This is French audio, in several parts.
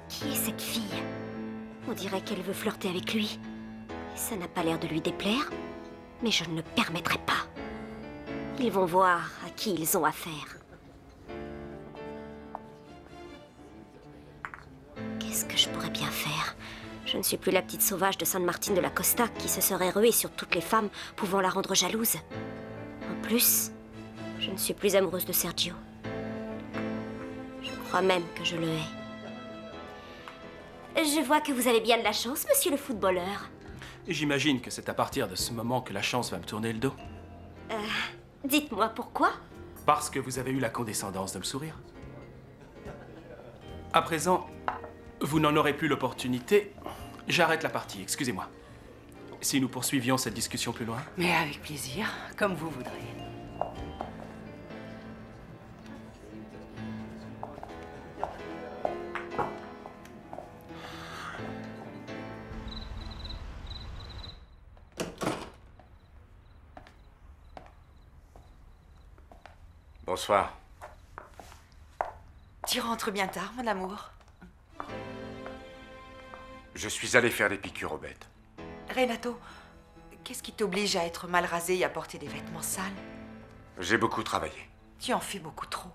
Qui est cette fille? On dirait qu'elle veut flirter avec lui. Et ça n'a pas l'air de lui déplaire. Mais je ne le permettrai pas. Ils vont voir à qui ils ont affaire. Qu'est-ce que je pourrais bien faire? Je ne suis plus la petite sauvage de San Martin de la Costa qui se serait ruée sur toutes les femmes pouvant la rendre jalouse. En plus, je ne suis plus amoureuse de Sergio. Je crois même que je le hais. Je vois que vous avez bien de la chance, monsieur le footballeur. J'imagine que c'est à partir de ce moment que la chance va me tourner le dos. Dites-moi pourquoi? Parce que vous avez eu la condescendance de me sourire. À présent, vous n'en aurez plus l'opportunité. J'arrête la partie, excusez-moi. Si nous poursuivions cette discussion plus loin. Mais avec plaisir, comme vous voudrez. Bonsoir. Tu rentres bien tard, mon amour. Je suis allé faire des piqûres aux bêtes. Renato, qu'est-ce qui t'oblige à être mal rasé et à porter des vêtements sales? J'ai beaucoup travaillé. Tu en fais beaucoup trop.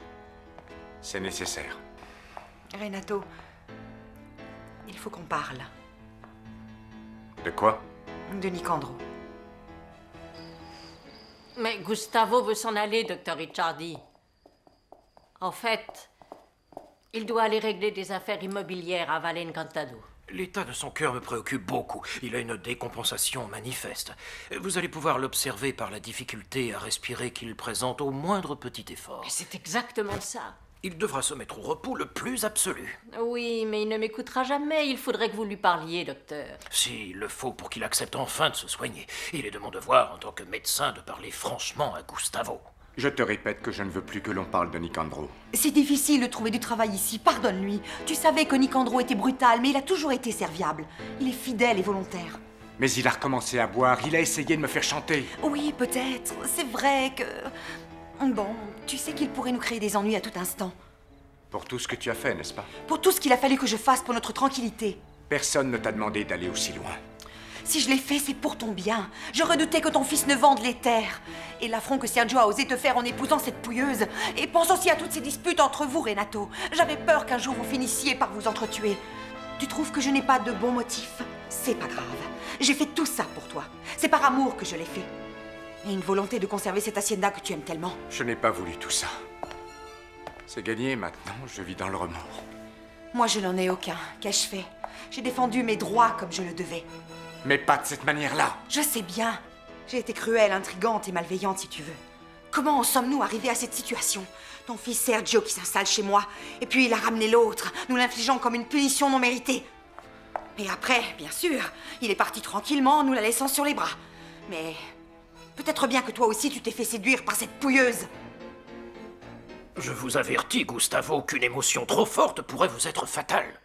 C'est nécessaire. Renato, il faut qu'on parle. De quoi? De Nicandro. Mais Gustavo veut s'en aller, docteur Ricciardi. En fait, il doit aller régler des affaires immobilières à Valle Encantado. L'état de son cœur me préoccupe beaucoup. Il a une décompensation manifeste. Vous allez pouvoir l'observer par la difficulté à respirer qu'il présente au moindre petit effort. Mais c'est exactement ça. Il devra se mettre au repos le plus absolu. Oui, mais il ne m'écoutera jamais. Il faudrait que vous lui parliez, docteur. S'il le faut pour qu'il accepte enfin de se soigner. Il est de mon devoir, en tant que médecin, de parler franchement à Gustavo. Je te répète que je ne veux plus que l'on parle de Nicandro. C'est difficile de trouver du travail ici, pardonne-lui. Tu savais que Nicandro était brutal, mais il a toujours été serviable. Il est fidèle et volontaire. Mais il a recommencé à boire, il a essayé de me faire chanter. Oui, peut-être. C'est vrai que... Bon, tu sais qu'il pourrait nous créer des ennuis à tout instant. Pour tout ce que tu as fait, n'est-ce pas? Pour tout ce qu'il a fallu que je fasse pour notre tranquillité. Personne ne t'a demandé d'aller aussi loin. Si je l'ai fait, c'est pour ton bien. Je redoutais que ton fils ne vende les terres. Et l'affront que Sergio a osé te faire en épousant cette pouilleuse. Et pense aussi à toutes ces disputes entre vous, Renato. J'avais peur qu'un jour vous finissiez par vous entretuer. Tu trouves que je n'ai pas de bons motifs? C'est pas grave. J'ai fait tout ça pour toi. C'est par amour que je l'ai fait. Et une volonté de conserver cette hacienda que tu aimes tellement. Je n'ai pas voulu tout ça. C'est gagné maintenant, je vis dans le remords. Moi, je n'en ai aucun. Qu'ai-je fait? J'ai défendu mes droits comme je le devais. Mais pas de cette manière-là. Je sais bien. J'ai été cruelle, intrigante et malveillante, si tu veux. Comment en sommes-nous arrivés à cette situation? Ton fils Sergio qui s'installe chez moi, et puis il a ramené l'autre, nous l'infligeant comme une punition non méritée. Et après, bien sûr, il est parti tranquillement, nous la laissant sur les bras. Mais peut-être bien que toi aussi tu t'es fait séduire par cette pouilleuse. Je vous avertis, Gustavo, qu'une émotion trop forte pourrait vous être fatale.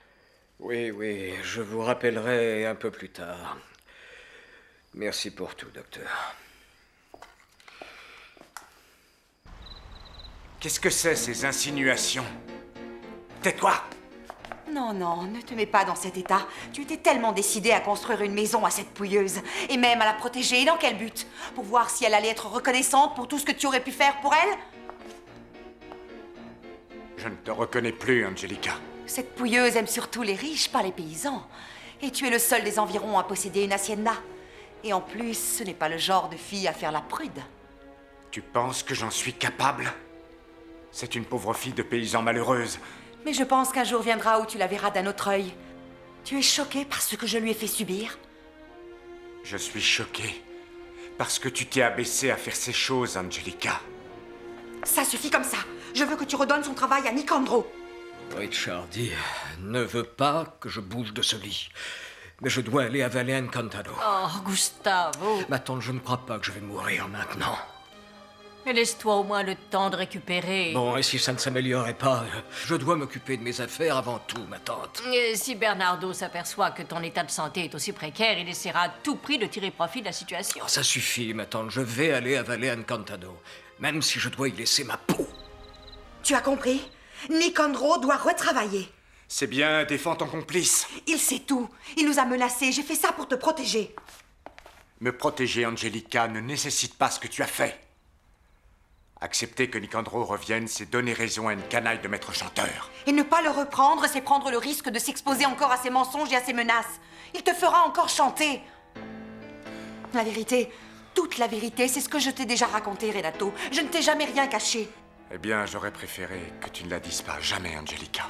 Oui, je vous rappellerai un peu plus tard. Merci pour tout, docteur. Qu'est-ce que c'est, ces insinuations? Tais-toi! Non, ne te mets pas dans cet état. Tu étais tellement décidé à construire une maison à cette pouilleuse, et même à la protéger. Et dans quel but? Pour voir si elle allait être reconnaissante pour tout ce que tu aurais pu faire pour elle? Je ne te reconnais plus, Angelica. Cette pouilleuse aime surtout les riches, pas les paysans. Et tu es le seul des environs à posséder une hacienda. Et en plus, ce n'est pas le genre de fille à faire la prude. Tu penses que j'en suis capable? C'est une pauvre fille de paysan malheureuse. Mais je pense qu'un jour viendra où tu la verras d'un autre œil. Tu es choqué par ce que je lui ai fait subir? Je suis choqué parce que tu t'es abaissée à faire ces choses, Angelica. Ça suffit comme ça. Je veux que tu redonnes son travail à Nicandro. Ricciardi ne veut pas que je bouge de ce lit. Mais je dois aller à Valle Encantado. Oh, Gustavo. Ma tante, je ne crois pas que je vais mourir maintenant. Mais laisse-toi au moins le temps de récupérer. Bon, et si ça ne s'améliorait pas, je dois m'occuper de mes affaires avant tout, ma tante. Et si Bernardo s'aperçoit que ton état de santé est aussi précaire, il essaiera à tout prix de tirer profit de la situation. Oh, ça suffit, ma tante. Je vais aller à Valle Encantado, même si je dois y laisser ma peau. Tu as compris? Nicandro doit retravailler. C'est bien, défends ton complice. Il sait tout. Il nous a menacés. J'ai fait ça pour te protéger. Me protéger, Angelica, ne nécessite pas ce que tu as fait. Accepter que Nicandro revienne, c'est donner raison à une canaille de maître chanteur. Et ne pas le reprendre, c'est prendre le risque de s'exposer encore à ses mensonges et à ses menaces. Il te fera encore chanter. La vérité, toute la vérité, c'est ce que je t'ai déjà raconté, Renato. Je ne t'ai jamais rien caché. Eh bien, j'aurais préféré que tu ne la dises pas. Jamais, Angelica.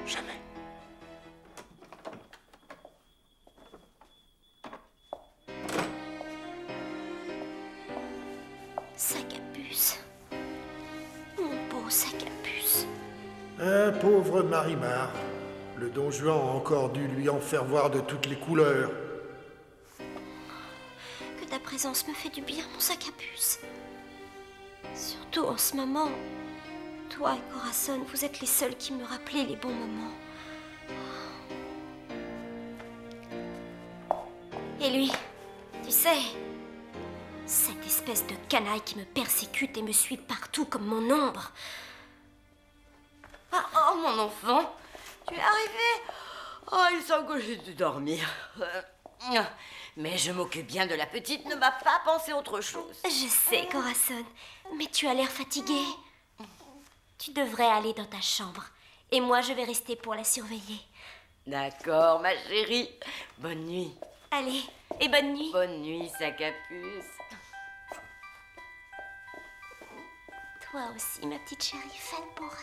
Jamais. Sac à puce. Mon beau sac à puce. Un pauvre Marimar. Le Don Juan a encore dû lui en faire voir de toutes les couleurs. Que ta présence me fait du bien, mon sac à puce. Surtout en ce moment. Toi et Corazon, vous êtes les seuls qui me rappelaient les bons moments. Et lui, tu sais, cette espèce de canaille qui me persécute et me suit partout comme mon ombre. Ah, oh, mon enfant, tu es arrivé? Oh, il semble que j'ai dû dormir. Mais je m'occupe bien de la petite, ne m'a pas pensé autre chose. Je sais, Corazon, mais tu as l'air fatigué. Tu devrais aller dans ta chambre, et moi je vais rester pour la surveiller. D'accord, ma chérie. Bonne nuit. Allez, et bonne nuit. Bonne nuit, sac à puce. Toi aussi, ma petite chérie, fais de beaux rêves.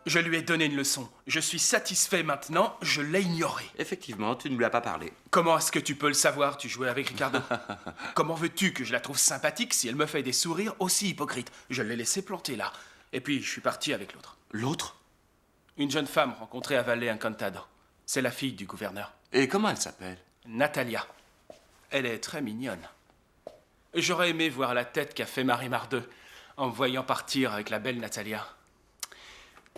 Je lui ai donné une leçon. Je suis satisfait maintenant, je l'ai ignoré. Effectivement, tu ne lui as pas parlé. Comment est-ce que tu peux le savoir? Tu jouais avec Ricardo. Comment veux-tu que je la trouve sympathique si elle me fait des sourires aussi hypocrites? Je l'ai laissé planter là. Et puis, je suis parti avec l'autre. L'autre? Une jeune femme rencontrée à Valle Encantado. C'est la fille du gouverneur. Et comment elle s'appelle? Natalia. Elle est très mignonne. J'aurais aimé voir la tête qu'a fait Marimar II en me voyant partir avec la belle Natalia.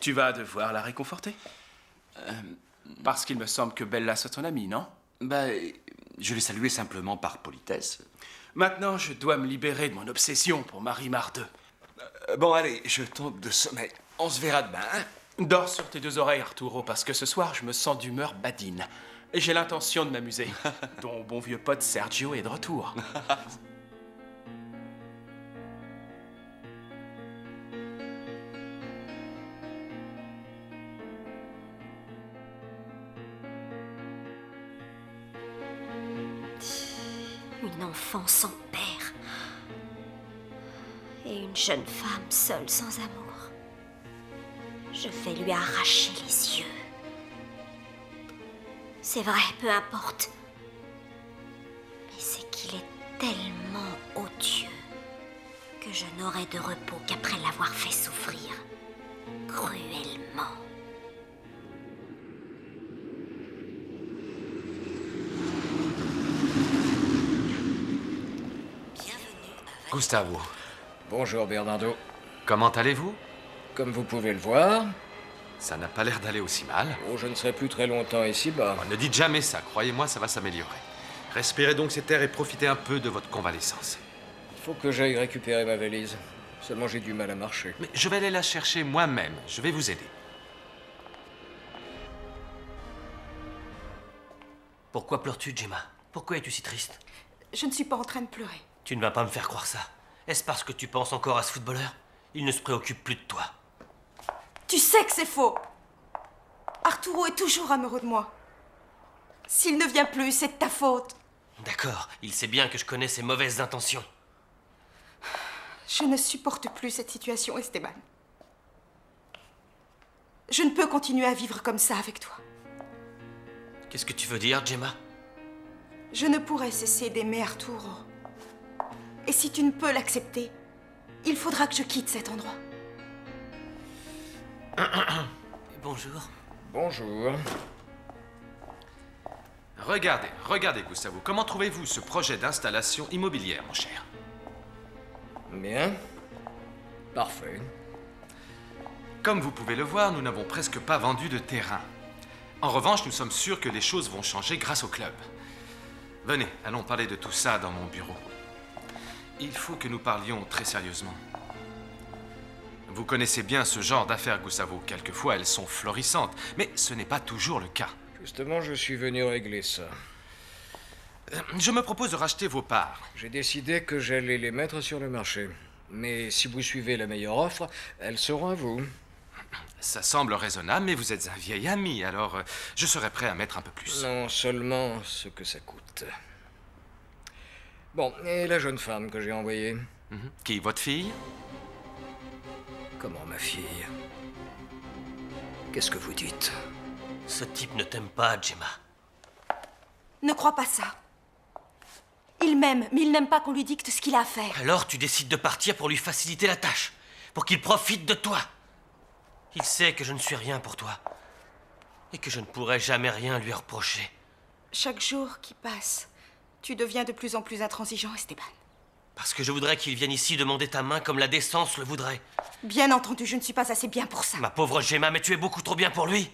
Tu vas devoir la réconforter. Parce qu'il me semble que Bella soit ton amie, non? Je l'ai saluée simplement par politesse. Maintenant, je dois me libérer de mon obsession pour Marimar II. Bon, allez, je tombe de sommeil. On se verra demain, hein? Dors sur tes deux oreilles, Arturo, parce que ce soir, je me sens d'humeur badine. Et j'ai l'intention de m'amuser. Ton bon vieux pote Sergio est de retour. Une enfant sans père. Et une jeune femme seule sans amour. Je vais lui arracher les yeux. C'est vrai, peu importe. Mais c'est qu'il est tellement odieux que je n'aurai de repos qu'après l'avoir fait souffrir. Cruellement. Gustavo, Bonjour Bernardo. comment allez-vous? Comme vous pouvez le voir, Ça n'a pas l'air d'aller aussi mal. oh, je ne serai plus très longtemps ici-bas. Ne dites jamais ça, croyez-moi, ça va s'améliorer. Respirez donc cet air et profitez un peu de votre convalescence. Il faut que j'aille récupérer ma valise. Seulement j'ai du mal à marcher. Mais je vais aller la chercher moi-même, je vais vous aider. Pourquoi pleures-tu, Gemma? Pourquoi es-tu si triste? Je ne suis pas en train de pleurer. Tu ne vas pas me faire croire ça. Est-ce parce que tu penses encore à ce footballeur? Il ne se préoccupe plus de toi. Tu sais que c'est faux. Arturo est toujours amoureux de moi. S'il ne vient plus, c'est de ta faute. D'accord, il sait bien que je connais ses mauvaises intentions. Je ne supporte plus cette situation, Esteban. Je ne peux continuer à vivre comme ça avec toi. Qu'est-ce que tu veux dire, Gemma? Je ne pourrai cesser d'aimer Arturo. Et si tu ne peux l'accepter, il faudra que je quitte cet endroit. Bonjour. Bonjour. Regardez, Gustavo, comment trouvez-vous ce projet d'installation immobilière, mon cher? Bien. Parfait. Comme vous pouvez le voir, nous n'avons presque pas vendu de terrain. En revanche, nous sommes sûrs que les choses vont changer grâce au club. Venez, allons parler de tout ça dans mon bureau. Il faut que nous parlions très sérieusement. Vous connaissez bien ce genre d'affaires, Gustavo. Quelquefois, elles sont florissantes, mais ce n'est pas toujours le cas. Justement, je suis venu régler ça. Je me propose de racheter vos parts. J'ai décidé que j'allais les mettre sur le marché. Mais si vous suivez la meilleure offre, elles seront à vous. Ça semble raisonnable, mais vous êtes un vieil ami, alors je serais prêt à mettre un peu plus. Non, seulement ce que ça coûte. Bon, et la jeune femme que j'ai envoyée? Qui, votre fille? Comment, ma fille? Qu'est-ce que vous dites? Ce type ne t'aime pas, Gemma. Ne crois pas ça. Il m'aime, mais il n'aime pas qu'on lui dicte ce qu'il a à faire. Alors tu décides de partir pour lui faciliter la tâche, pour qu'il profite de toi. Il sait que je ne suis rien pour toi, et que je ne pourrai jamais rien lui reprocher. Chaque jour qui passe, tu deviens de plus en plus intransigeant, Esteban. Parce que je voudrais qu'il vienne ici demander ta main comme la décence le voudrait. Bien entendu, je ne suis pas assez bien pour ça. Ma pauvre Gemma, mais tu es beaucoup trop bien pour lui.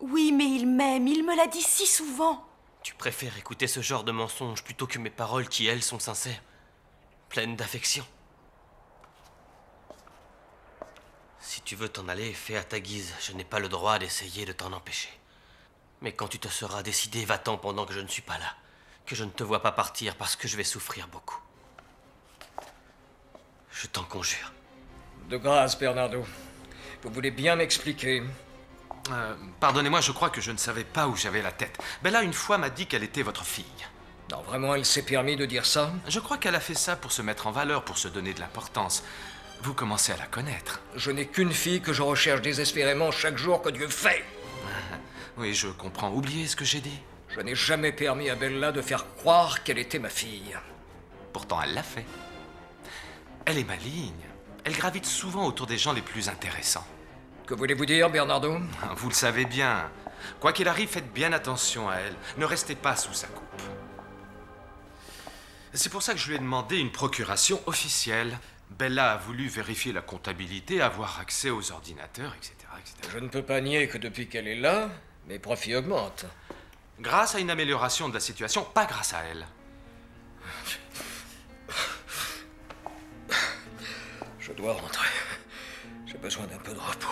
Oui, mais il m'aime, il me l'a dit si souvent. Tu préfères écouter ce genre de mensonges plutôt que mes paroles qui, elles, sont sincères, pleines d'affection. Si tu veux t'en aller, fais à ta guise. Je n'ai pas le droit d'essayer de t'en empêcher. Mais quand tu te seras décidé, va-t'en pendant que je ne suis pas là. Que je ne te vois pas partir parce que je vais souffrir beaucoup. Je t'en conjure. De grâce, Bernardo. Vous voulez bien m'expliquer? Pardonnez-moi, je crois que je ne savais pas où j'avais la tête. Bella, une fois, m'a dit qu'elle était votre fille. Non, vraiment, elle s'est permis de dire ça? Je crois qu'elle a fait ça pour se mettre en valeur, pour se donner de l'importance. Vous commencez à la connaître. Je n'ai qu'une fille que je recherche désespérément chaque jour que Dieu fait. Oui, je comprends. Oubliez ce que j'ai dit. Je n'ai jamais permis à Bella de faire croire qu'elle était ma fille. Pourtant, elle l'a fait. Elle est maligne. Elle gravite souvent autour des gens les plus intéressants. Que voulez-vous dire, Bernardo? Vous le savez bien. Quoi qu'il arrive, faites bien attention à elle. Ne restez pas sous sa coupe. C'est pour ça que je lui ai demandé une procuration officielle. Bella a voulu vérifier la comptabilité, avoir accès aux ordinateurs, etc., etc. Je ne peux pas nier que depuis qu'elle est là, mes profits augmentent. Grâce à une amélioration de la situation, pas grâce à elle. Je dois rentrer. J'ai besoin d'un peu de repos.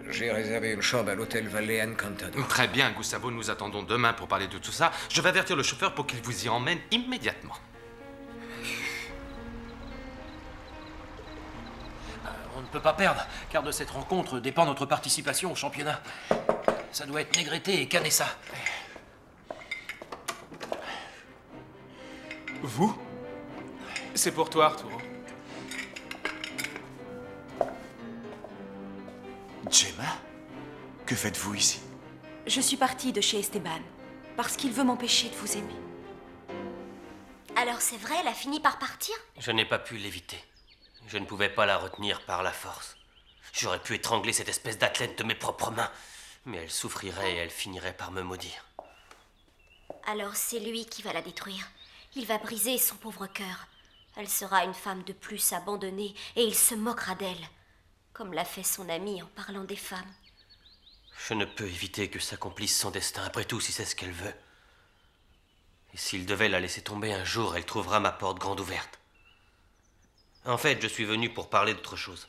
J'ai réservé une chambre à l'hôtel Valle Encantado. Très bien, Gustavo, nous attendons demain pour parler de tout ça. Je vais avertir le chauffeur pour qu'il vous y emmène immédiatement. On ne peut pas perdre, car de cette rencontre dépend notre participation au championnat. Ça doit être Négrete et Canessa. Vous? C'est pour toi, Arturo. Gemma? Que faites-vous ici? Je suis partie de chez Esteban, parce qu'il veut m'empêcher de vous aimer. Alors c'est vrai, elle a fini par partir? Je n'ai pas pu l'éviter. Je ne pouvais pas la retenir par la force. J'aurais pu étrangler cette espèce d'athlète de mes propres mains, mais elle souffrirait et elle finirait par me maudire. Alors c'est lui qui va la détruire. Il va briser son pauvre cœur. Elle sera une femme de plus abandonnée et il se moquera d'elle, comme l'a fait son ami en parlant des femmes. Je ne peux éviter que s'accomplisse son destin, après tout, si c'est ce qu'elle veut. Et s'il devait la laisser tomber un jour, elle trouvera ma porte grande ouverte. En fait, je suis venu pour parler d'autre chose.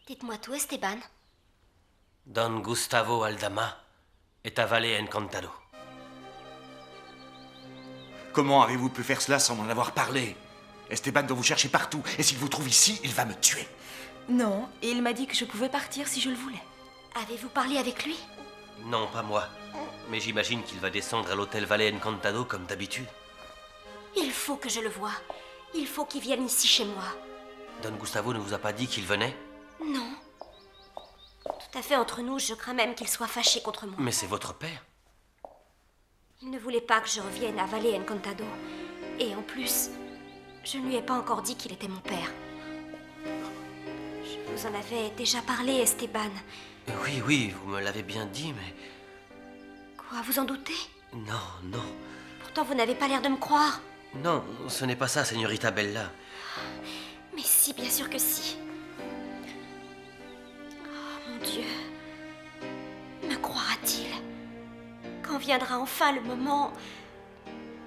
Dites-moi tout, Esteban. Don Gustavo Aldama est à Valle Encantado. Comment avez-vous pu faire cela sans m'en avoir parlé? Esteban doit vous chercher partout, et s'il vous trouve ici, il va me tuer. Non, et il m'a dit que je pouvais partir si je le voulais. Avez-vous parlé avec lui? Non, pas moi. Mais j'imagine qu'il va descendre à l'hôtel Valle Encantado comme d'habitude. Il faut que je le voie. Il faut qu'il vienne ici chez moi. Don Gustavo ne vous a pas dit qu'il venait? Non. Tout à fait entre nous, je crains même qu'il soit fâché contre moi. Mais c'est votre père. Il ne voulait pas que je revienne à Valle Encantado. Et en plus, je ne lui ai pas encore dit qu'il était mon père. Je vous en avais déjà parlé, Esteban. Oui, vous me l'avez bien dit, mais... Quoi, vous en doutez? Non. Pourtant, vous n'avez pas l'air de me croire. Non, ce n'est pas ça, Señorita Bella. Mais si, bien sûr que si. Oh, mon Dieu. Me croira-t-il? Quand viendra enfin le moment...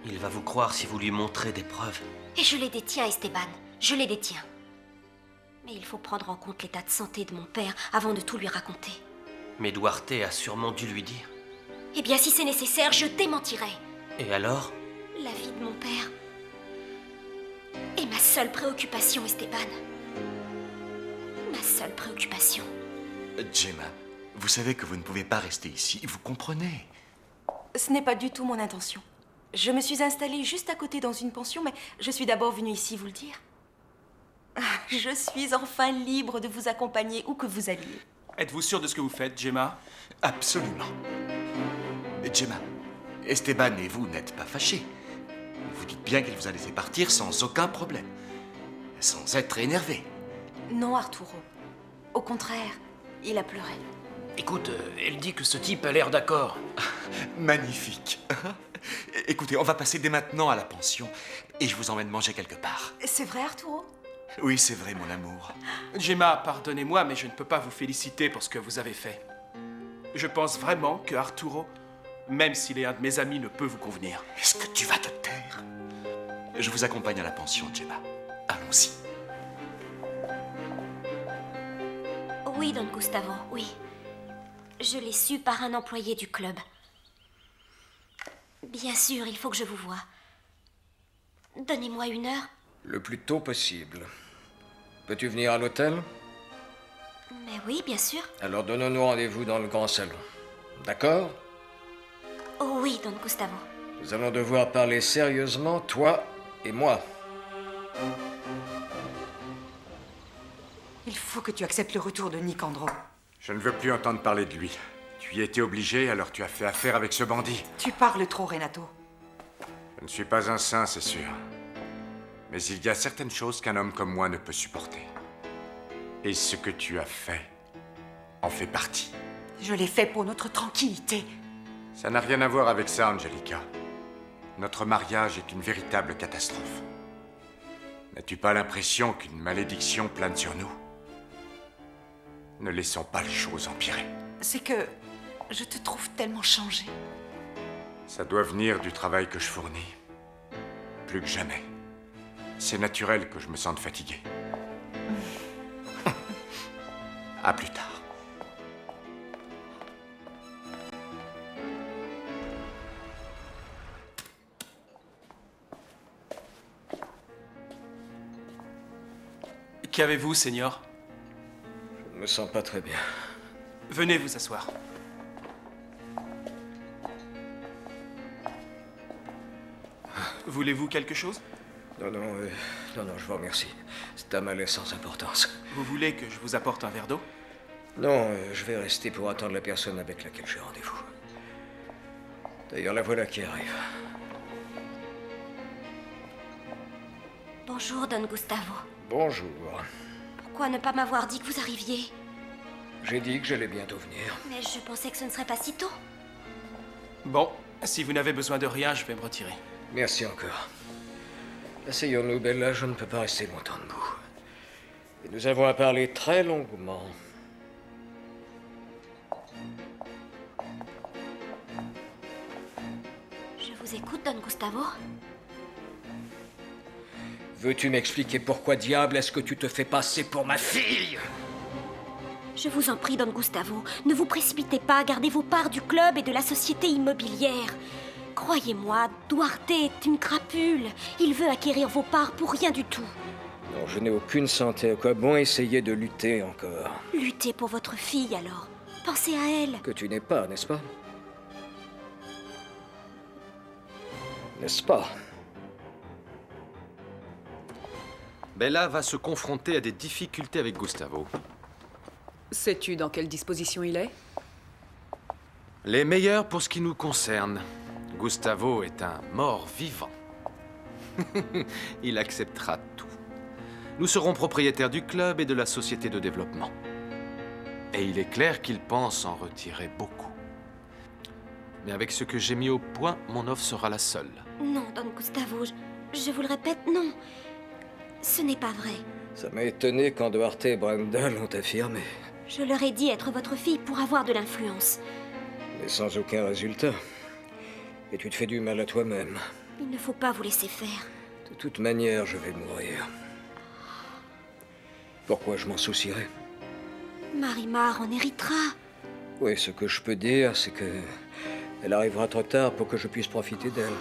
Il va vous croire si vous lui montrez des preuves. Et je les détiens, Esteban. Je les détiens. Mais il faut prendre en compte l'état de santé de mon père avant de tout lui raconter. Mais Duarte a sûrement dû lui dire. Eh bien, si c'est nécessaire, je démentirai. Et alors? La vie de mon père est ma seule préoccupation, Esteban. Ma seule préoccupation. Gemma, vous savez que vous ne pouvez pas rester ici, vous comprenez? Ce n'est pas du tout mon intention. Je me suis installée juste à côté dans une pension, mais je suis d'abord venue ici vous le dire. Je suis enfin libre de vous accompagner où que vous alliez. Êtes-vous sûr de ce que vous faites, Gemma? Absolument. Gemma, Esteban et vous n'êtes pas fâchés. Vous dites bien qu'il vous a laissé partir sans aucun problème. Sans être énervé. Non, Arturo. Au contraire, il a pleuré. Écoute, elle dit que ce type a l'air d'accord. Magnifique. Écoutez, on va passer dès maintenant à la pension et je vous emmène manger quelque part. C'est vrai, Arturo? Oui, c'est vrai, mon amour. Gemma, pardonnez-moi, mais je ne peux pas vous féliciter pour ce que vous avez fait. Je pense vraiment que Arturo, même s'il est un de mes amis, ne peut vous convenir. Est-ce que tu vas te taire? Je vous accompagne à la pension, Gemma. Allons-y. Oui, Don Gustavo, oui. Je l'ai su par un employé du club. Bien sûr, il faut que je vous voie. Donnez-moi 1 heure. Le plus tôt possible. Peux-tu venir à l'hôtel? Mais oui, bien sûr. Alors donnons-nous rendez-vous dans le grand salon. D'accord? Oh oui, Don Gustavo. Nous allons devoir parler sérieusement, toi et moi. Il faut que tu acceptes le retour de Nicandro. Je ne veux plus entendre parler de lui. Tu y étais obligé, alors tu as fait affaire avec ce bandit. Tu parles trop, Renato. Je ne suis pas un saint, c'est sûr. Mais il y a certaines choses qu'un homme comme moi ne peut supporter. Et ce que tu as fait en fait partie. Je l'ai fait pour notre tranquillité. Ça n'a rien à voir avec ça, Angelica. Notre mariage est une véritable catastrophe. N'as-tu pas l'impression qu'une malédiction plane sur nous? Ne laissons pas les choses empirer. C'est que je te trouve tellement changé. Ça doit venir du travail que je fournis. Plus que jamais. C'est naturel que je me sente fatigué. À plus tard. Qu'avez-vous, Seigneur? Je ne me sens pas très bien. Venez vous asseoir. Voulez-vous quelque chose? Non, je vous remercie. C'est un malaise sans importance. Vous voulez que je vous apporte un verre d'eau? Non, je vais rester pour attendre la personne avec laquelle j'ai rendez-vous. D'ailleurs, la voilà qui arrive. Bonjour, Don Gustavo. Bonjour. Pourquoi ne pas m'avoir dit que vous arriviez? J'ai dit que j'allais bientôt venir. Mais je pensais que ce ne serait pas si tôt. Bon, si vous n'avez besoin de rien, je vais me retirer. Merci encore. Asseyons-nous, Bella, je ne peux pas rester longtemps debout. Et nous avons à parler très longuement. Je vous écoute, Don Gustavo. Veux-tu m'expliquer pourquoi diable est-ce que tu te fais passer pour ma fille? Je vous en prie, Don Gustavo, ne vous précipitez pas, gardez vos parts du club et de la société immobilière. Croyez-moi, Duarte est une crapule. Il veut acquérir vos parts pour rien du tout. Non, je n'ai aucune santé. À quoi bon essayer de lutter encore? Luttez pour votre fille, alors. Pensez à elle. Que tu n'es pas, n'est-ce pas? N'est-ce pas? Bella va se confronter à des difficultés avec Gustavo. Sais-tu dans quelle disposition il est? Les meilleurs pour ce qui nous concerne. Gustavo est un mort vivant. Il acceptera tout. Nous serons propriétaires du club et de la société de développement. Et il est clair qu'il pense en retirer beaucoup. Mais avec ce que j'ai mis au point, mon offre sera la seule. Non, Don Gustavo, je vous le répète, non. Ce n'est pas vrai. Ça m'a étonné quand Duarte et Brandal l'ont affirmé. Je leur ai dit être votre fille pour avoir de l'influence. Mais sans aucun résultat. Et tu te fais du mal à toi-même. Il ne faut pas vous laisser faire. De toute manière, je vais mourir. Pourquoi je m'en soucierais? Marimar en héritera. Oui, ce que je peux dire, c'est que elle arrivera trop tard pour que je puisse profiter d'elle.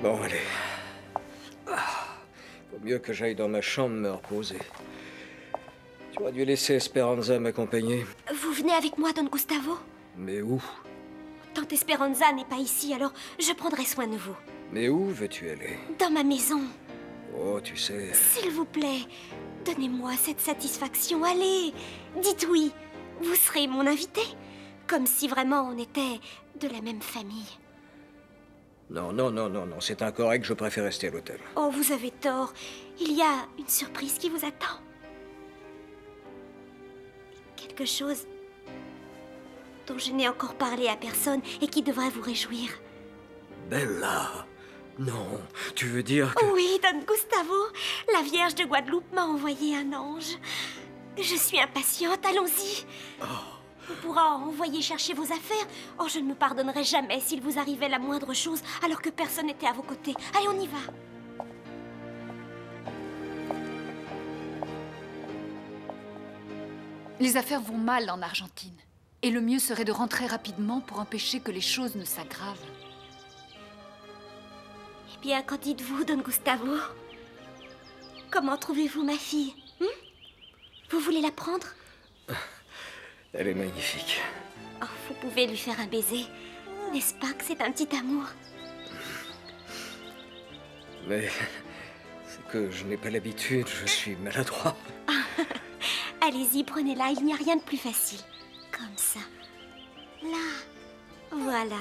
Bon, allez. Vaut mieux que j'aille dans ma chambre me reposer. Tu aurais dû laisser Esperanza m'accompagner. Vous venez avec moi, Don Gustavo? Mais où? Tante Esperanza n'est pas ici, alors je prendrai soin de vous. Mais où veux-tu aller? Dans ma maison. Oh, tu sais... S'il vous plaît, donnez-moi cette satisfaction. Allez, dites oui. Vous serez mon invité. Comme si vraiment on était de la même famille. Non, non, non, non, non, c'est incorrect, je préfère rester à l'hôtel. Oh, vous avez tort. Il y a une surprise qui vous attend. Quelque chose dont je n'ai encore parlé à personne et qui devrait vous réjouir. Bella, non, tu veux dire que... Oui, Don Gustavo, la Vierge de Guadeloupe m'a envoyé un ange. Je suis impatiente, allons-y. On pourra envoyer chercher vos affaires. Oh, je ne me pardonnerai jamais s'il vous arrivait la moindre chose alors que personne n'était à vos côtés. Allez, on y va. Les affaires vont mal en Argentine. Et le mieux serait de rentrer rapidement pour empêcher que les choses ne s'aggravent. Eh bien, qu'en dites-vous, Don Gustavo? Comment trouvez-vous ma fille? Vous voulez la prendre? Elle est magnifique. Oh, vous pouvez lui faire un baiser. N'est-ce pas que c'est un petit amour? Mais c'est que je n'ai pas l'habitude, je suis maladroit. Allez-y, prenez-la, il n'y a rien de plus facile. Comme ça. Là. Voilà.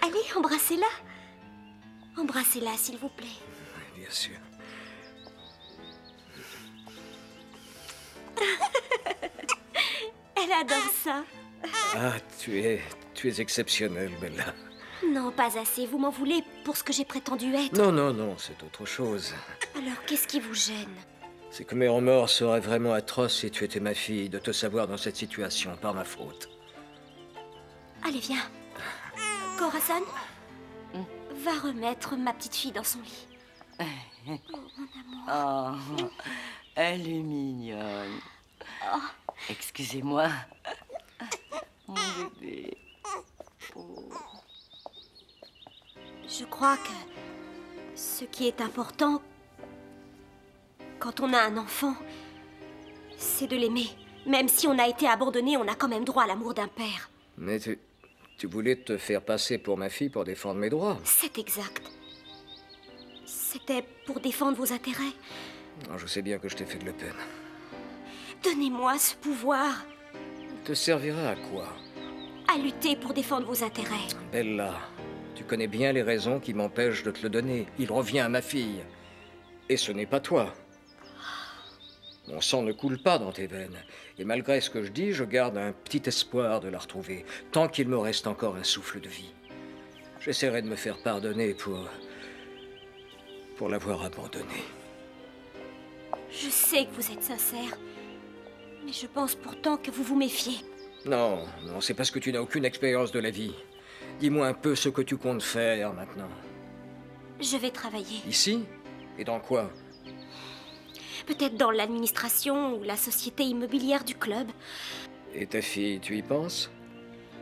Allez, embrassez-la. Embrassez-la, s'il vous plaît. Bien sûr. Elle adore ça. Ah, tu es exceptionnelle, Bella. Non, pas assez. Vous m'en voulez pour ce que j'ai prétendu être. Non, non, non, c'est autre chose. Alors, qu'est-ce qui vous gêne? C'est que mes remords seraient vraiment atroces si tu étais ma fille, de te savoir dans cette situation par ma faute. Allez, viens. Corazon, va remettre ma petite fille dans son lit. Oh, mon amour. Oh, elle est mignonne. Oh. Excusez-moi. Mon bébé. Je crois que ce qui est important quand on a un enfant, c'est de l'aimer. Même si on a été abandonné, on a quand même droit à l'amour d'un père. Mais tu voulais te faire passer pour ma fille pour défendre mes droits. C'est exact. C'était pour défendre vos intérêts. Je sais bien que je t'ai fait de la peine. Donnez-moi ce pouvoir. Il te servira à quoi? À lutter pour défendre vos intérêts. Bella, tu connais bien les raisons qui m'empêchent de te le donner. Il revient à ma fille. Et ce n'est pas toi. Mon sang ne coule pas dans tes veines. Et malgré ce que je dis, je garde un petit espoir de la retrouver, tant qu'il me reste encore un souffle de vie. J'essaierai de me faire pardonner pour l'avoir abandonnée. Je sais que vous êtes sincère, mais je pense pourtant que vous vous méfiez. Non, non, c'est parce que tu n'as aucune expérience de la vie. Dis-moi un peu ce que tu comptes faire maintenant. Je vais travailler. Ici? Et dans quoi? Peut-être dans l'administration ou la société immobilière du club. Et ta fille, tu y penses?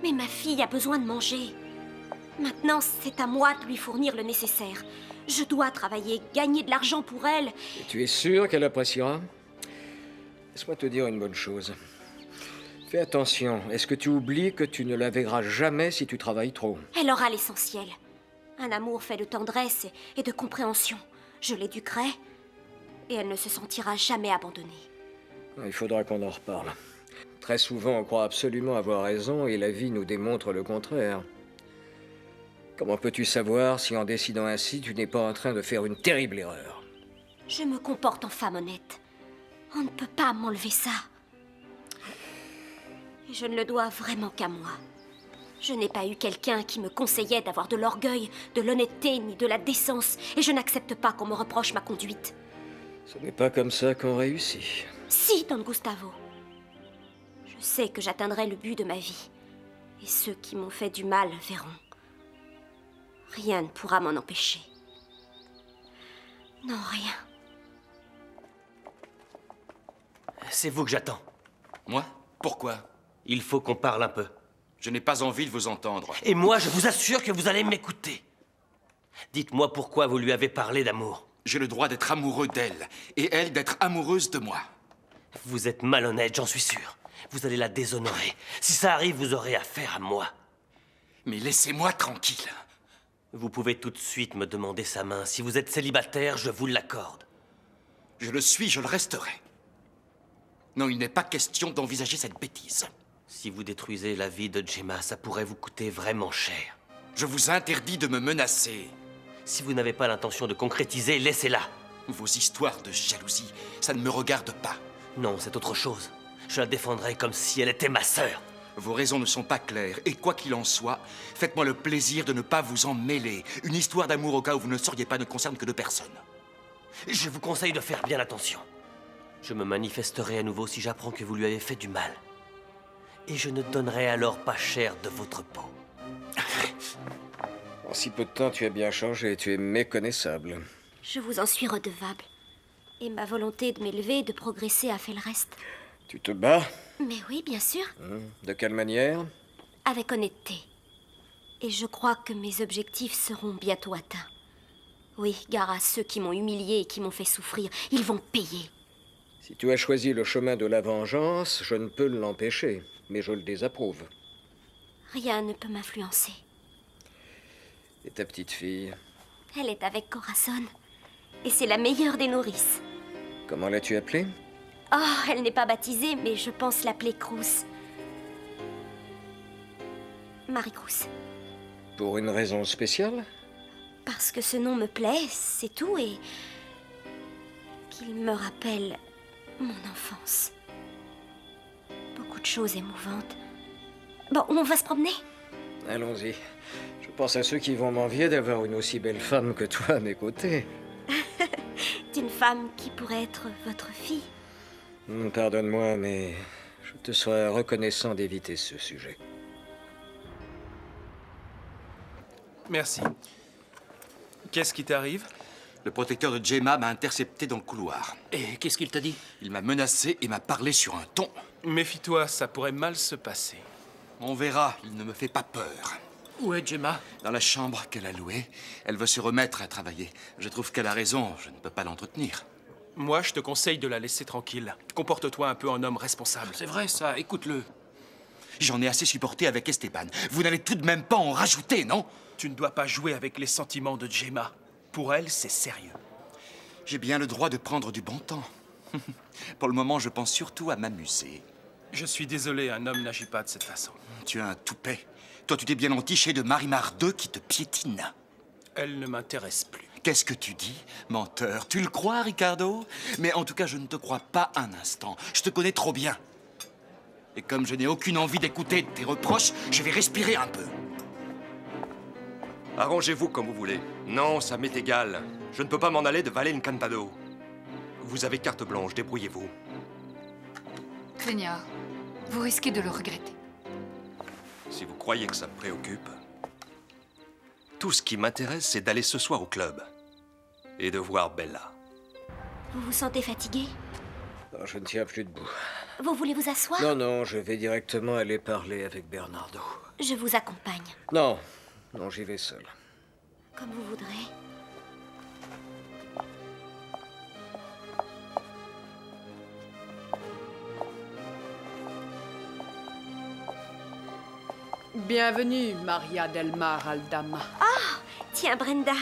Mais ma fille a besoin de manger. Maintenant, c'est à moi de lui fournir le nécessaire. Je dois travailler, gagner de l'argent pour elle. Et tu es sûr qu'elle appréciera? Laisse-moi te dire une bonne chose. Fais attention, est-ce que tu oublies que tu ne la verras jamais si tu travailles trop? Elle aura l'essentiel. Un amour fait de tendresse et de compréhension. Je l'éduquerai et elle ne se sentira jamais abandonnée. Il faudra qu'on en reparle. Très souvent, on croit absolument avoir raison et la vie nous démontre le contraire. Comment peux-tu savoir si en décidant ainsi, tu n'es pas en train de faire une terrible erreur? Je me comporte en femme honnête. On ne peut pas m'enlever ça. Et je ne le dois vraiment qu'à moi. Je n'ai pas eu quelqu'un qui me conseillait d'avoir de l'orgueil, de l'honnêteté ni de la décence, et je n'accepte pas qu'on me reproche ma conduite. Ce n'est pas comme ça qu'on réussit. Si, Don Gustavo. Je sais que j'atteindrai le but de ma vie. Et ceux qui m'ont fait du mal verront. Rien ne pourra m'en empêcher. Non, rien. C'est vous que j'attends. Moi? Pourquoi? Il faut qu'on parle un peu. Je n'ai pas envie de vous entendre. Et moi, je vous assure que vous allez m'écouter. Dites-moi pourquoi vous lui avez parlé d'amour. J'ai le droit d'être amoureux d'elle, et elle d'être amoureuse de moi. Vous êtes malhonnête, j'en suis sûr. Vous allez la déshonorer. Si ça arrive, vous aurez affaire à moi. Mais laissez-moi tranquille. Vous pouvez tout de suite me demander sa main. Si vous êtes célibataire, je vous l'accorde. Je le suis, je le resterai. Non, il n'est pas question d'envisager cette bêtise. Si vous détruisez la vie de Gemma, ça pourrait vous coûter vraiment cher. Je vous interdis de me menacer. Si vous n'avez pas l'intention de concrétiser, laissez-la. Vos histoires de jalousie, ça ne me regarde pas. Non, c'est autre chose. Je la défendrai comme si elle était ma sœur. Vos raisons ne sont pas claires, et quoi qu'il en soit, faites-moi le plaisir de ne pas vous en mêler. Une histoire d'amour au cas où vous ne sauriez pas ne concerne que 2 personnes. Je vous conseille de faire bien attention. Je me manifesterai à nouveau si j'apprends que vous lui avez fait du mal. Et je ne donnerai alors pas cher de votre peau. En si peu de temps, tu as bien changé, tu es méconnaissable. Je vous en suis redevable. Et ma volonté de m'élever et de progresser a fait le reste. Tu te bats? Mais oui, bien sûr. De quelle manière? Avec honnêteté. Et je crois que mes objectifs seront bientôt atteints. Oui, gare à ceux qui m'ont humilié et qui m'ont fait souffrir. Ils vont payer. Si tu as choisi le chemin de la vengeance, je ne peux l'empêcher, mais je le désapprouve. Rien ne peut m'influencer. Et ta petite fille? Elle est avec Corazon. Et c'est la meilleure des nourrices. Comment l'as-tu appelée? Oh, elle n'est pas baptisée, mais je pense l'appeler Cruz. Marie Cruz. Pour une raison spéciale? Parce que ce nom me plaît, c'est tout, et qu'il me rappelle mon enfance. Beaucoup de choses émouvantes. Bon, on va se promener? Allons-y. Je pense à ceux qui vont m'envier d'avoir une aussi belle femme que toi à mes côtés. D'une femme qui pourrait être votre fille. Pardonne-moi, mais je te serais reconnaissant d'éviter ce sujet. Merci. Qu'est-ce qui t'arrive? Le protecteur de Gemma m'a intercepté dans le couloir. Et qu'est-ce qu'il t'a dit? Il m'a menacé et m'a parlé sur un ton. Méfie-toi, ça pourrait mal se passer. On verra, il ne me fait pas peur. Où est Gemma? Dans la chambre qu'elle a louée. Elle veut se remettre à travailler. Je trouve qu'elle a raison, je ne peux pas l'entretenir. Moi, je te conseille de la laisser tranquille. Comporte-toi un peu en homme responsable. C'est vrai ça, écoute-le. J'en ai assez supporté avec Esteban. Vous n'allez tout de même pas en rajouter, non? Tu ne dois pas jouer avec les sentiments de Gemma. Pour elle, c'est sérieux. J'ai bien le droit de prendre du bon temps. Pour le moment, je pense surtout à m'amuser. Je suis désolé, un homme n'agit pas de cette façon. Tu as un toupet. Toi, tu t'es bien entiché de Marimar II qui te piétine. Elle ne m'intéresse plus. Qu'est-ce que tu dis, menteur? Tu le crois, Ricardo? Mais en tout cas, je ne te crois pas un instant. Je te connais trop bien. Et comme je n'ai aucune envie d'écouter tes reproches, je vais respirer un peu. Arrangez-vous comme vous voulez. Non, ça m'est égal. Je ne peux pas m'en aller de Valle Encantado. Vous avez carte blanche, débrouillez-vous. Seigneur, vous risquez de le regretter. Si vous croyez que ça me préoccupe... Tout ce qui m'intéresse, c'est d'aller ce soir au club. Et de voir Bella. Vous vous sentez fatigué? Oh, je ne tiens plus debout. Vous voulez vous asseoir? Non, je vais directement aller parler avec Bernardo. Je vous accompagne. Non, j'y vais seul. Comme vous voudrez. Bienvenue, Maria del Mar Aldama. Ah, tiens, Brenda,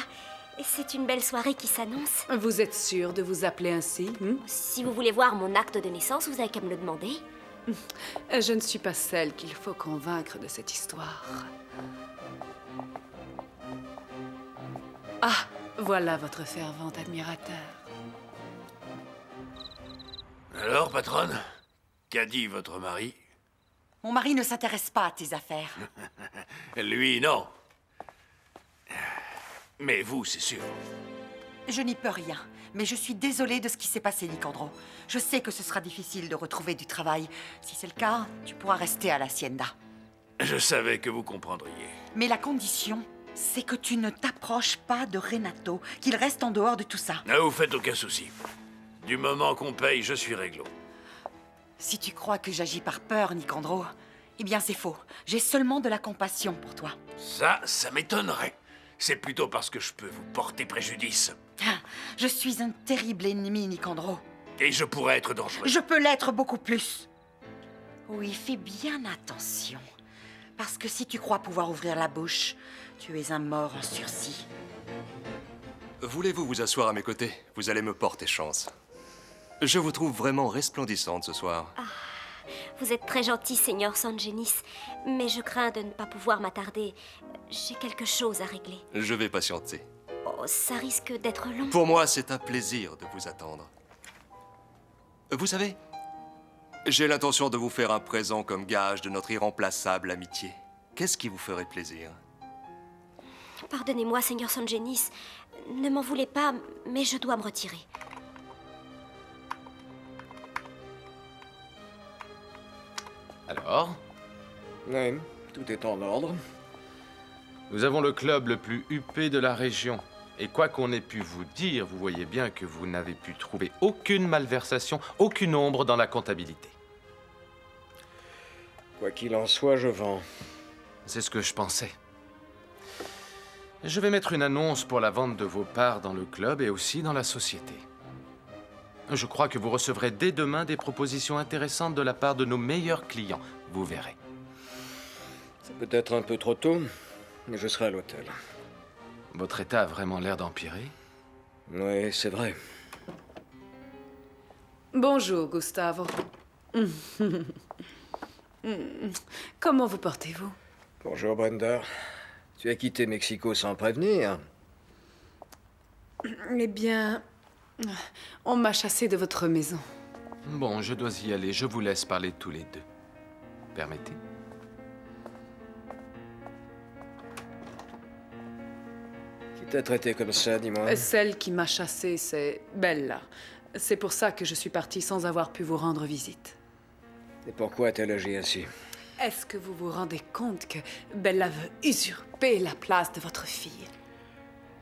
c'est une belle soirée qui s'annonce. Vous êtes sûre de vous appeler ainsi? Si vous voulez voir mon acte de naissance, vous avez qu'à me le demander. Je ne suis pas celle qu'il faut convaincre de cette histoire. Ah, voilà votre fervent admirateur. Alors, patronne, qu'a dit votre mari? Mon mari ne s'intéresse pas à tes affaires. Lui, non. Mais vous, c'est sûr. Je n'y peux rien, mais je suis désolée de ce qui s'est passé, Nicandro. Je sais que ce sera difficile de retrouver du travail. Si c'est le cas, tu pourras rester à l'hacienda. Je savais que vous comprendriez. Mais la condition, c'est que tu ne t'approches pas de Renato, qu'il reste en dehors de tout ça. Ne vous faites aucun souci. Du moment qu'on paye, je suis réglo. Si tu crois que j'agis par peur, Nicandro, eh bien c'est faux. J'ai seulement de la compassion pour toi. Ça m'étonnerait. C'est plutôt parce que je peux vous porter préjudice. Je suis un terrible ennemi, Nicandro. Et je pourrais être dangereux. Je peux l'être beaucoup plus. Oui, fais bien attention. Parce que si tu crois pouvoir ouvrir la bouche, tu es un mort en sursis. Voulez-vous vous asseoir à mes côtés? Vous allez me porter chance. Je vous trouve vraiment resplendissante ce soir. Vous êtes très gentil, Seigneur Sangenis, mais je crains de ne pas pouvoir m'attarder. J'ai quelque chose à régler. Je vais patienter. Oh, ça risque d'être long. Pour moi, c'est un plaisir de vous attendre. Vous savez, j'ai l'intention de vous faire un présent comme gage de notre irremplaçable amitié. Qu'est-ce qui vous ferait plaisir? Pardonnez-moi, Seigneur Sangenis. Ne m'en voulez pas, mais je dois me retirer. Alors? Oui, tout est en ordre. Nous avons le club le plus huppé de la région. Et quoi qu'on ait pu vous dire, vous voyez bien que vous n'avez pu trouver aucune malversation, aucune ombre dans la comptabilité. Quoi qu'il en soit, je vends. C'est ce que je pensais. Je vais mettre une annonce pour la vente de vos parts dans le club et aussi dans la société. Je crois que vous recevrez dès demain des propositions intéressantes de la part de nos meilleurs clients. Vous verrez. C'est peut-être un peu trop tôt, mais je serai à l'hôtel. Votre état a vraiment l'air d'empirer. Oui, c'est vrai. Bonjour, Gustavo. Comment vous portez-vous? Bonjour, Brenda. Tu as quitté Mexico sans prévenir. Eh bien, on m'a chassé de votre maison. Bon, je dois y aller. Je vous laisse parler tous les deux. Permettez? Qui t'a traité comme ça, dis-moi? Celle qui m'a chassé, c'est Bella. C'est pour ça que je suis partie sans avoir pu vous rendre visite. Et pourquoi a-t-elle agi ainsi? Est-ce que vous vous rendez compte que Bella veut usurper la place de votre fille?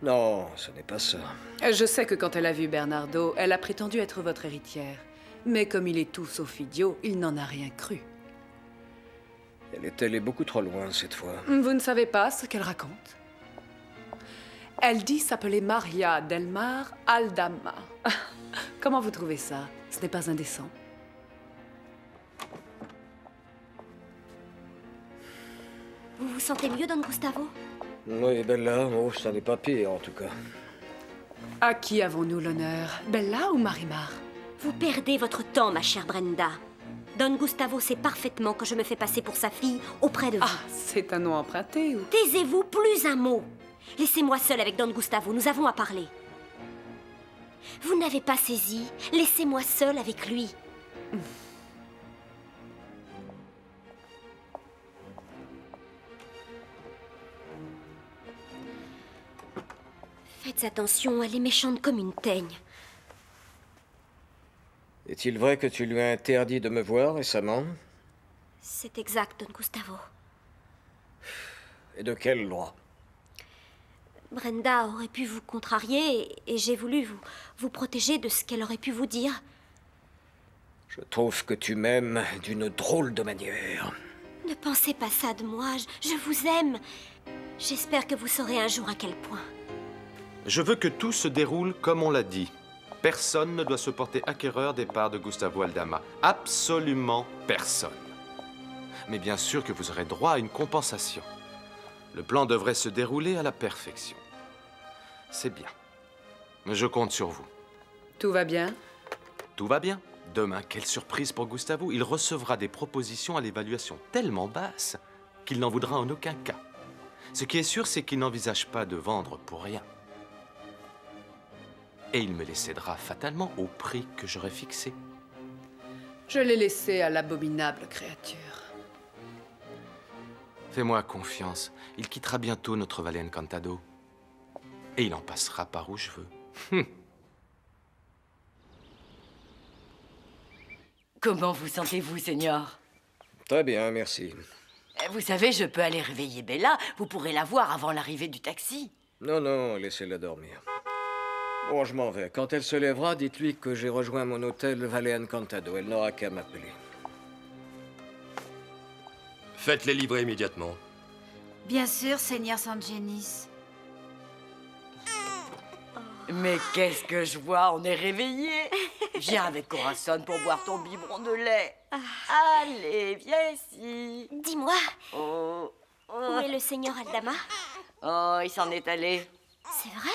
Non, ce n'est pas ça. Je sais que quand elle a vu Bernardo, elle a prétendu être votre héritière. Mais comme il est tout sauf idiot, il n'en a rien cru. Elle est allée beaucoup trop loin cette fois. Vous ne savez pas ce qu'elle raconte? Elle dit s'appeler Maria del Mar Aldama. Comment vous trouvez ça? Ce n'est pas indécent. Vous vous sentez mieux, Don Gustavo? Oui, Bella, oh, ça n'est pas pire en tout cas. À qui avons-nous l'honneur? Bella ou Marimar? Vous perdez votre temps, ma chère Brenda. Don Gustavo sait parfaitement que je me fais passer pour sa fille auprès de vous. Ah, c'est un nom emprunté ou... Taisez-vous, plus un mot. Laissez-moi seule avec Don Gustavo, nous avons à parler. Vous n'avez pas saisi? Laissez-moi seule avec lui. Faites attention, elle est méchante comme une teigne. Est-il vrai que tu lui as interdit de me voir récemment? C'est exact, Don Gustavo. Et de quel droit? Brenda aurait pu vous contrarier et j'ai voulu vous protéger de ce qu'elle aurait pu vous dire. Je trouve que tu m'aimes d'une drôle de manière. Ne pensez pas ça de moi, je vous aime. J'espère que vous saurez un jour à quel point. Je veux que tout se déroule comme on l'a dit. Personne ne doit se porter acquéreur des parts de Gustavo Aldama. Absolument personne. Mais bien sûr que vous aurez droit à une compensation. Le plan devrait se dérouler à la perfection. C'est bien. Mais je compte sur vous. Tout va bien? Tout va bien. Demain, quelle surprise pour Gustavo. Il recevra des propositions à l'évaluation tellement basse qu'il n'en voudra en aucun cas. Ce qui est sûr, c'est qu'il n'envisage pas de vendre pour rien. Et il me les cédera fatalement au prix que j'aurai fixé. Je l'ai laissé à l'abominable créature. Fais-moi confiance. Il quittera bientôt notre Valle Encantado. Et il en passera par où je veux. Comment vous sentez-vous, Seigneur? Très bien, merci. Vous savez, je peux aller réveiller Bella. Vous pourrez la voir avant l'arrivée du taxi. Non, non, laissez-la dormir. Bon, je m'en vais. Quand elle se lèvera, dites-lui que j'ai rejoint mon hôtel Valle Encantado. Elle n'aura qu'à m'appeler. Faites-les livrer immédiatement. Bien sûr, Seigneur Sangenis. Mais qu'est-ce que je vois? On est réveillés. Viens avec Corazon pour boire ton biberon de lait. Allez, viens ici. Dis-moi, Oh, où est le Seigneur Aldama? oh, il s'en est allé. C'est vrai?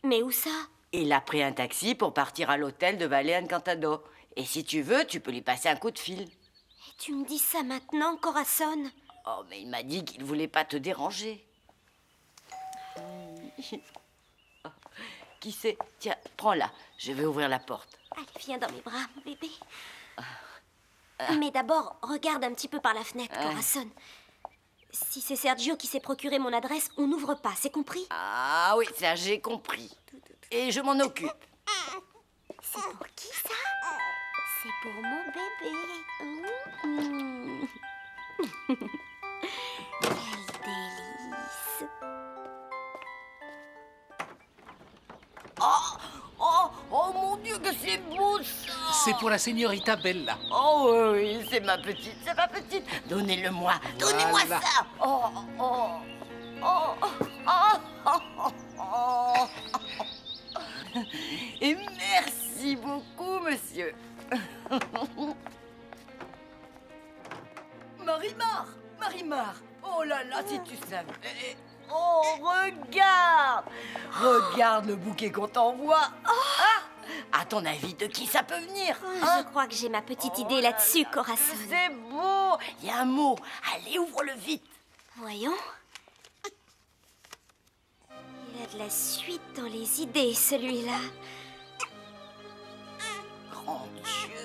Mais où ça? Il a pris un taxi pour partir à l'hôtel de Valle Encantado. Et si tu veux, tu peux lui passer un coup de fil. Et tu me dis ça maintenant, Corazon? Oh, mais il m'a dit qu'il voulait pas te déranger. Qui sait? Tiens, prends-la. Je vais ouvrir la porte. Allez, viens dans mes bras, mon bébé. Mais d'abord, regarde un petit peu par la fenêtre, Corazon. Si c'est Sergio qui s'est procuré mon adresse, on n'ouvre pas, c'est compris? Ah oui, ça j'ai compris. Et je m'en occupe. C'est pour qui ça? C'est pour mon bébé. Quel délice. Oh mon Dieu, que c'est beau ça! C'est pour la señorita Bella. Oh oui, c'est ma petite, c'est ma petite. Donnez-le-moi, donnez-moi Voilà. ça. Oh, oh, oh, oh, oh, oh. Et merci beaucoup, monsieur. Marimar, Marimar. Oh là là, si tu savais. Oh, regarde! Regarde le bouquet qu'on t'envoie. Ah, à ton avis, de qui ça peut venir? Je crois que j'ai ma petite idée là-dessus, Corazon. C'est beau! Il y a un mot. Allez, ouvre-le vite. Voyons. Il a de la suite dans les idées, celui-là. Grand Dieu!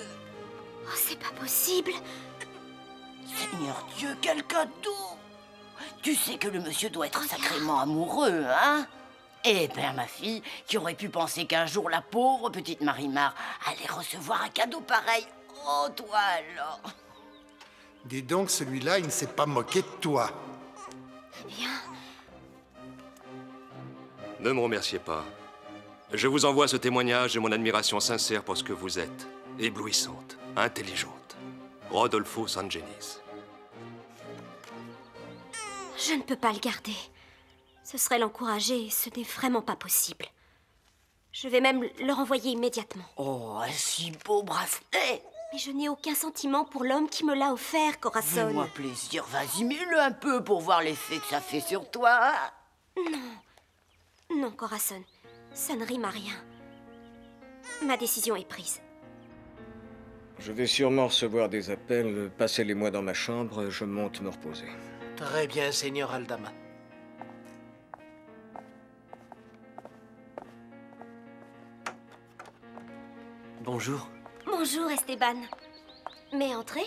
Oh, c'est pas possible. Seigneur Dieu, quel cadeau! Tu sais que le monsieur doit être sacrément amoureux, hein? Eh bien, ma fille, qui aurait pu penser qu'un jour la pauvre petite Marimar allait recevoir un cadeau pareil? Oh, toi alors! Dis donc, celui-là, il ne s'est pas moqué de toi. Eh bien, Ne me remerciez pas. Je vous envoie ce témoignage et mon admiration sincère pour ce que vous êtes. Éblouissante, intelligente. Rodolfo Sangenis. je ne peux pas le garder. Ce serait l'encourager et ce n'est vraiment pas possible. Je vais même le renvoyer immédiatement. Oh, un si beau bracelet! Mais je n'ai aucun sentiment pour l'homme qui me l'a offert, Corazon. Fais-moi plaisir, vas-y, mets-le un peu pour voir l'effet que ça fait sur toi. Non. Non, Corazon. Ça ne rime à rien. Ma décision est prise. Je vais sûrement recevoir des appels. Passez-les-moi dans ma chambre, je monte me reposer. Très bien, Seigneur Aldama. Bonjour. Bonjour, Esteban. Mais entrez.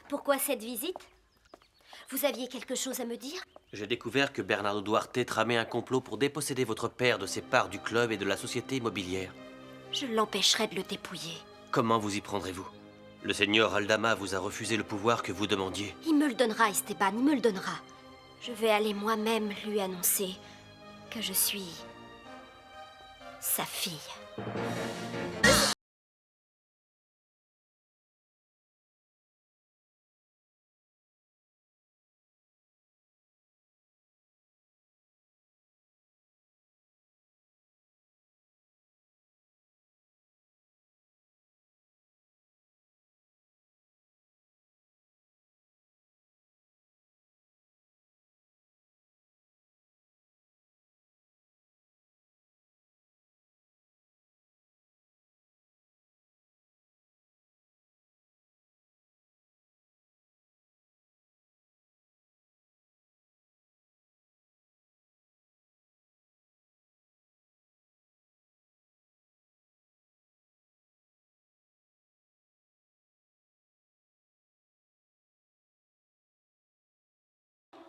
Pourquoi cette visite? Vous aviez quelque chose à me dire? J'ai découvert que Bernardo Duarte tramait un complot pour déposséder votre père de ses parts du club et de la société immobilière. Je l'empêcherai de le dépouiller. Comment vous y prendrez-vous? Le seigneur Aldama vous a refusé le pouvoir que vous demandiez. Il me le donnera, Esteban, il me le donnera. Je vais aller moi-même lui annoncer que je suis sa fille.